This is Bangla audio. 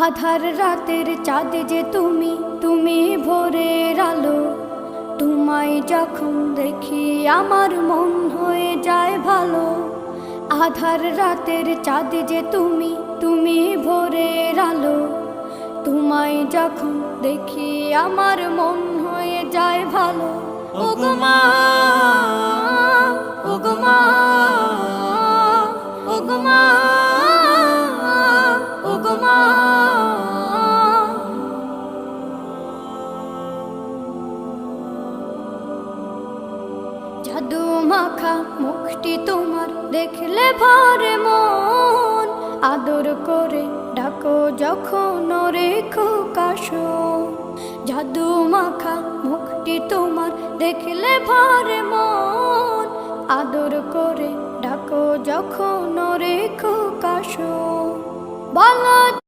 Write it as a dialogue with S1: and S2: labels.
S1: আধার রাতের চাঁদ যে তুমি, তুমি ভোরের আলো। তোমায় যখন দেখি আমার মন হয়ে যায় ভালো। আধার রাতের চাঁদ যে তুমি, তুমি ভোরের আলো। তোমায় যখন দেখি আমার মন হয়ে যায় ভালো। ওগো মা, ওগো মা, ওগো মা, ওগো মা। জাদু মাখা মুখটি তোমার দেখলে ভরে মন। আদর করে ডাকো যখন রেখো কাশো। জাদু মাখা মুখটি তোমার দেখলে ভরে মন। আদর করে ডাকো যখন রেখো কাশো। বলো